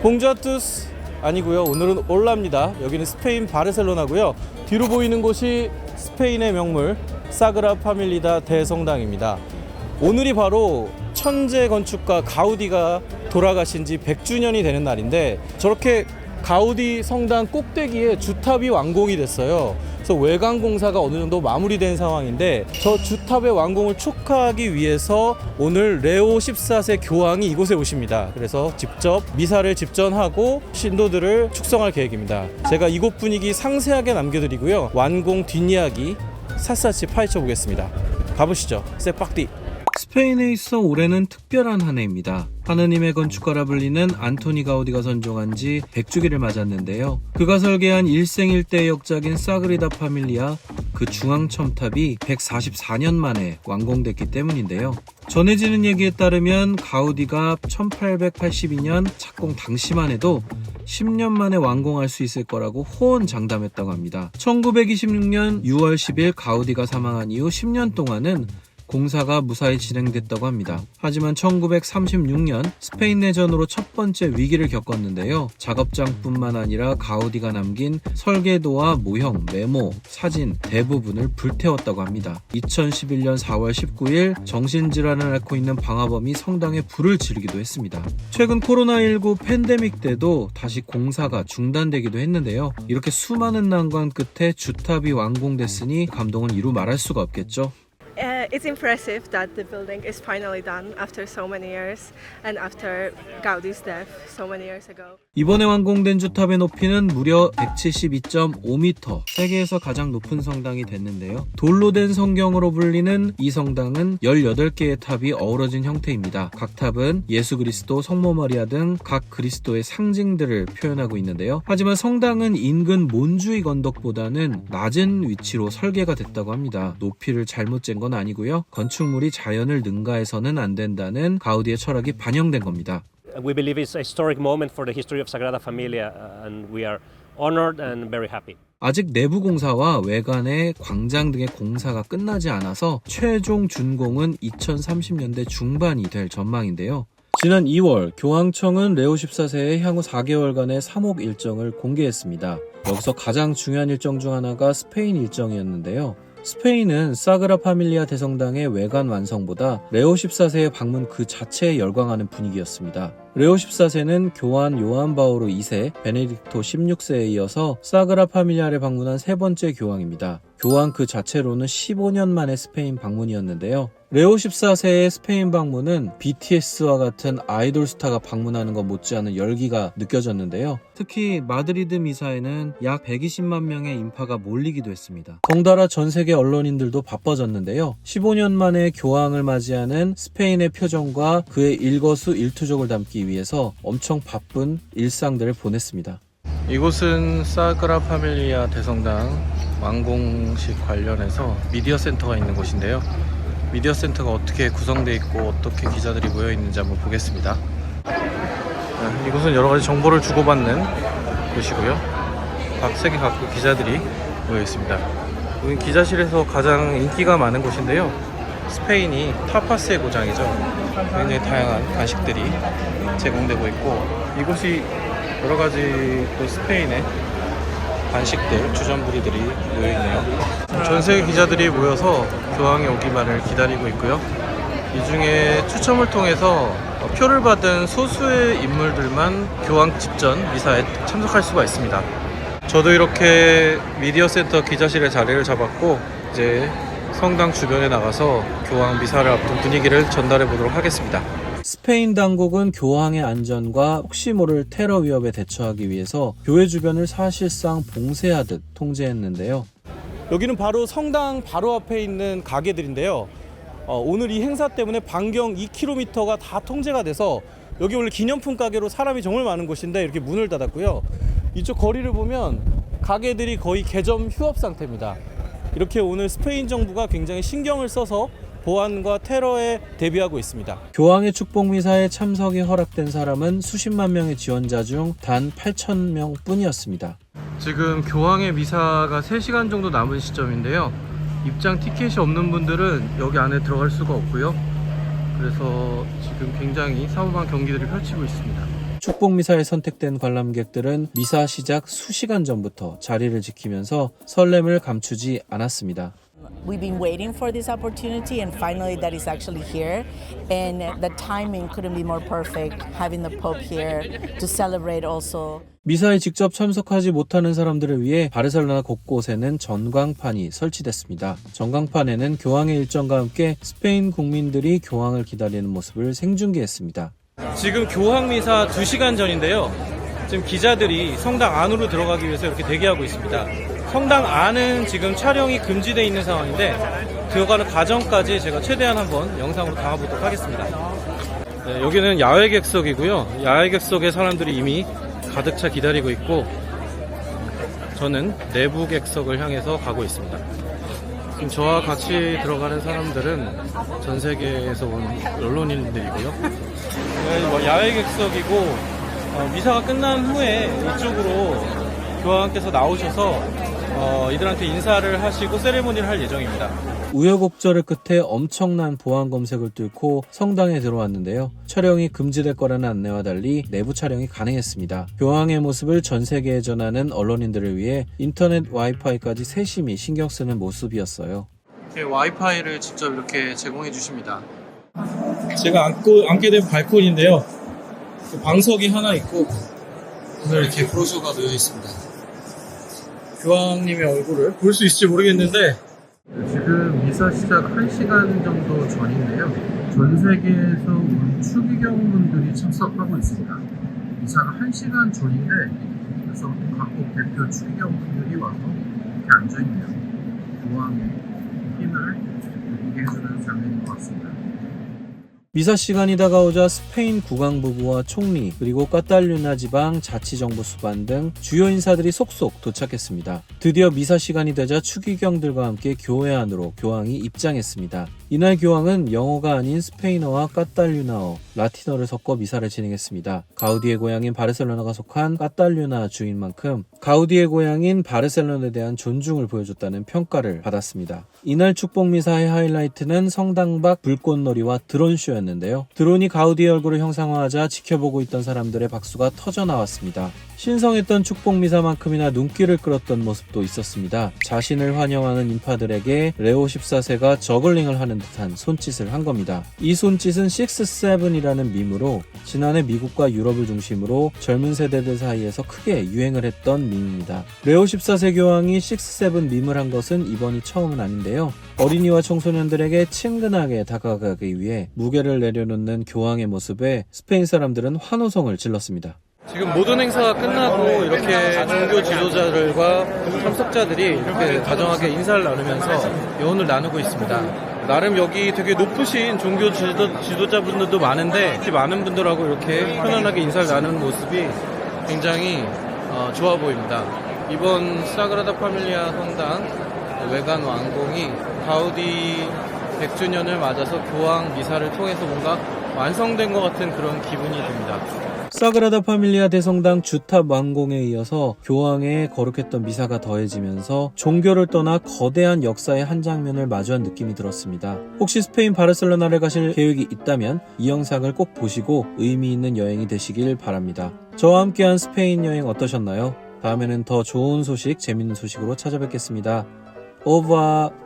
봉주아투스 아니고요. 오늘은 올라입니다. 여기는 스페인 바르셀로나고요. 뒤로 보이는 곳이 스페인의 명물 사그라 파밀리다 대성당입니다. 오늘이 바로 천재 건축가 가우디가 돌아가신 지 100주년이 되는 날인데 저렇게 가우디 성당 꼭대기에 주탑이 완공이 됐어요. 그래서 외관 공사가 어느 정도 마무리된 상황인데 저 주탑의 완공을 축하하기 위해서 오늘 레오 14세 교황이 이곳에 오십니다. 그래서 직접 미사를 집전하고 신도들을 축성할 계획입니다. 제가 이곳 분위기 상세하게 남겨드리고요. 완공 뒷이야기 샅샅이 파헤쳐 보겠습니다. 가보시죠. 세빡디. 스페인에 있어 올해는 특별한 한 해입니다. 하느님의 건축가라 불리는 안토니 가우디가 선종한 지 100주기를 맞았는데요. 그가 설계한 일생일대의 역작인 사그리다 파밀리아 그 중앙 첨탑이 144년 만에 완공됐기 때문인데요. 전해지는 얘기에 따르면 가우디가 1882년 착공 당시만 해도 10년 만에 완공할 수 있을 거라고 호언장담했다고 합니다. 1926년 6월 10일 가우디가 사망한 이후 10년 동안은 공사가 무사히 진행됐다고 합니다. 하지만 1936년 스페인 내전으로 첫 번째 위기를 겪었는데요. 작업장뿐만 아니라 가우디가 남긴 설계도와 모형, 메모, 사진 대부분을 불태웠다고 합니다. 2011년 4월 19일 정신질환을 앓고 있는 방화범이 성당에 불을 지르기도 했습니다. 최근 코로나19 팬데믹 때도 다시 공사가 중단되기도 했는데요. 이렇게 수많은 난관 끝에 주탑이 완공됐으니 감동은 이루 말할 수가 없겠죠. It's impressive that the building is finally done after so many years and after Gaudi's death so many years ago. 이번에 완공된 주탑의 높이는 무려 172.5m, 세계에서 가장 높은 성당이 됐는데요. 돌로 된 성경으로 불리는 이 성당은 18개의 탑이 어우러진 형태입니다. 각 탑은 예수 그리스도, 성모 마리아 등 각 그리스도의 상징들을 표현하고 있는데요. 하지만 성당은 인근 몬주이 건덕보다는 낮은 위치로 설계가 됐다고 합니다. 높이를 잘못 잰 건 아니고요. 건축물이 자연을 능가해서는 안 된다는 가우디의 철학이 반영된 겁니다. We believe it's a historic moment for the history of Sagrada Familia and we are honored and very happy. 아직 내부 공사와 외관의 광장 등의 공사가 끝나지 않아서 최종 준공은 2030년대 중반이 될 전망인데요. 지난 2월 교황청은 레오 14세의 향후 4개월간의 3옥 일정을 공개했습니다. 여기서 가장 중요한 일정 중 하나가 스페인 일정이었는데요. 스페인은 사그라 파밀리아 대성당의 외관 완성보다 레오 14세의 방문 그 자체에 열광하는 분위기였습니다. 레오 14세는 교환 요한 바오로 2세, 베네딕토 16세에 이어서 사그라 파밀리아를 방문한 세 번째 교황입니다. 교황 그 자체로는 15년 만의 스페인 방문이었는데요. 레오 14세의 스페인 방문은 BTS와 같은 아이돌 스타가 방문하는 것 못지않은 열기가 느껴졌는데요. 특히 마드리드 미사에는 약 120만 명의 인파가 몰리기도 했습니다. 덩달아 전 세계 언론인들도 바빠졌는데요. 15년 만에 교황을 맞이하는 스페인의 표정과 그의 일거수일투족을 담기 위해서 엄청 바쁜 일상들을 보냈습니다. 이곳은 사그라 파밀리아 대성당 완공식 관련해서 미디어 센터가 있는 곳인데요. 미디어 센터가 어떻게 구성되어 있고 어떻게 기자들이 모여 있는지 한번 보겠습니다. 이곳은 여러 가지 정보를 주고받는 곳이고요. 각 세계 각국 기자들이 모여 있습니다. 여기 기자실에서 가장 인기가 많은 곳인데요. 스페인이 타파스의 고장이죠. 굉장히 다양한 간식들이 제공되고 있고 이곳이 여러 가지 또 스페인의 간식들, 주전부리들이 모여있네요. 전 세계 기자들이 모여서 교황이 오기만을 기다리고 있고요. 이 중에 추첨을 통해서 표를 받은 소수의 인물들만 교황 집전 미사에 참석할 수가 있습니다. 저도 이렇게 미디어 센터 기자실에 자리를 잡았고 이제 성당 주변에 나가서 교황 미사를 앞둔 분위기를 전달해 보도록 하겠습니다. 스페인 당국은 교황의 안전과 혹시 모를 테러 위협에 대처하기 위해서 교회 주변을 사실상 봉쇄하듯 통제했는데요. 여기는 바로 성당 바로 앞에 있는 가게들인데요. 오늘 이 행사 때문에 반경 2km가 다 통제가 돼서 여기 원래 기념품 가게로 사람이 정말 많은 곳인데 이렇게 문을 닫았고요. 이쪽 거리를 보면 가게들이 거의 개점 휴업 상태입니다. 이렇게 오늘 스페인 정부가 굉장히 신경을 써서 보안과 테러에 대비하고 있습니다. 교황의 축복 미사에 참석이 허락된 사람은 수십만 명의 지원자 중 단 8,000명 뿐이었습니다. 지금 교황의 미사가 3시간 정도 남은 시점인데요. 입장 티켓이 없는 분들은 여기 안에 들어갈 수가 없고요. 그래서 지금 굉장히 사후방 경기들이 펼치고 있습니다. 축복 미사에 선택된 관람객들은 미사 시작 수시간 전부터 자리를 지키면서 설렘을 감추지 않았습니다. We've been waiting for this opportunity and finally that is actually here, and the timing couldn't be more perfect having the Pope here to celebrate also. 미사에 직접 참석하지 못하는 사람들을 위해 바르셀로나 곳곳에는 전광판이 설치됐습니다. 전광판에는 교황의 일정과 함께 스페인 국민들이 교황을 기다리는 모습을 생중계했습니다. 지금 교황 미사 2시간 전인데요. 지금 기자들이 성당 안으로 들어가기 위해서 이렇게 대기하고 있습니다. 성당 안은 지금 촬영이 금지되어 있는 상황인데 들어가는 과정까지 제가 최대한 한번 영상으로 담아보도록 하겠습니다. 네, 여기는 야외 객석이고요. 야외 객석에 사람들이 이미 가득 차 기다리고 있고 저는 내부 객석을 향해서 가고 있습니다. 지금 저와 같이 들어가는 사람들은 전 세계에서 온 언론인들이고요. 네, 야외 객석이고 미사가 끝난 후에 이쪽으로 교황께서 나오셔서 이들한테 인사를 하시고 세레모니를 할 예정입니다. 우여곡절을 끝에 엄청난 보안 검색을 뚫고 성당에 들어왔는데요. 촬영이 금지될 거라는 안내와 달리 내부 촬영이 가능했습니다. 교황의 모습을 전 세계에 전하는 언론인들을 위해 인터넷 와이파이까지 세심히 신경 쓰는 모습이었어요. 와이파이를 직접 이렇게 제공해 주십니다. 제가 앉게 된 발코니인데요. 방석이 하나 있고 오늘 이렇게 브로셔가 놓여 있습니다. 교황님의 얼굴을 볼 수 있을지 모르겠는데 지금 미사 시작 1시간 정도 전인데요. 전 세계에서 온 추기경분들이 참석하고 있습니다. 미사가 1시간 전인데 그래서 각국 대표 추기경분들이 와서 이렇게 앉아있네요. 교황의 힘을 느끼게 해주는 장면인 것 같습니다. 미사 시간이 다가오자 스페인 국왕부부와 총리 그리고 까탈루냐 지방 자치정부 수반 등 주요 인사들이 속속 도착했습니다. 드디어 미사 시간이 되자 추기경들과 함께 교회 안으로 교황이 입장했습니다. 이날 교황은 영어가 아닌 스페인어와 까탈루냐어, 라틴어를 섞어 미사를 진행했습니다. 가우디의 고향인 바르셀로나가 속한 까탈루냐 주인 만큼 가우디의 고향인 바르셀로나에 대한 존중을 보여줬다는 평가를 받았습니다. 이날 축복 미사의 하이라이트는 성당 밖 불꽃놀이와 드론쇼였는데요. 드론이 가우디의 얼굴을 형상화하자 지켜보고 있던 사람들의 박수가 터져나왔습니다. 신성했던 축복 미사만큼이나 눈길을 끌었던 모습도 있었습니다. 자신을 환영하는 인파들에게 레오 14세가 저글링을 하는 듯한 손짓을 한 겁니다. 이 손짓은 6-7이라는 밈으로 지난해 미국과 유럽을 중심으로 젊은 세대들 사이에서 크게 유행을 했던 밈입니다. 레오 14세 교황이 6-7 밈을 한 것은 이번이 처음은 아닌데요. 어린이와 청소년들에게 친근하게 다가가기 위해 무게를 내려놓는 교황의 모습에 스페인 사람들은 환호성을 질렀습니다. 지금 모든 행사가 끝나고 이렇게 종교 지도자들과 참석자들이 이렇게 다정하게 인사를 나누면서 여운을 나누고 있습니다. 나름 여기 되게 높으신 종교 지도자분들도 많은데 많은 분들하고 이렇게 편안하게 인사를 나누는 모습이 굉장히 좋아 보입니다. 이번 사그라다 파밀리아 성당 외관 완공이 가우디 100주년을 맞아서 교황 미사를 통해서 뭔가 완성된 것 같은 그런 기분이 듭니다. 사그라다 파밀리아 대성당 주탑 완공에 이어서 교황의 거룩했던 미사가 더해지면서 종교를 떠나 거대한 역사의 한 장면을 마주한 느낌이 들었습니다. 혹시 스페인 바르셀로나를 가실 계획이 있다면 이 영상을 꼭 보시고 의미 있는 여행이 되시길 바랍니다. 저와 함께한 스페인 여행 어떠셨나요? 다음에는 더 좋은 소식, 재밌는 소식으로 찾아뵙겠습니다. 오바!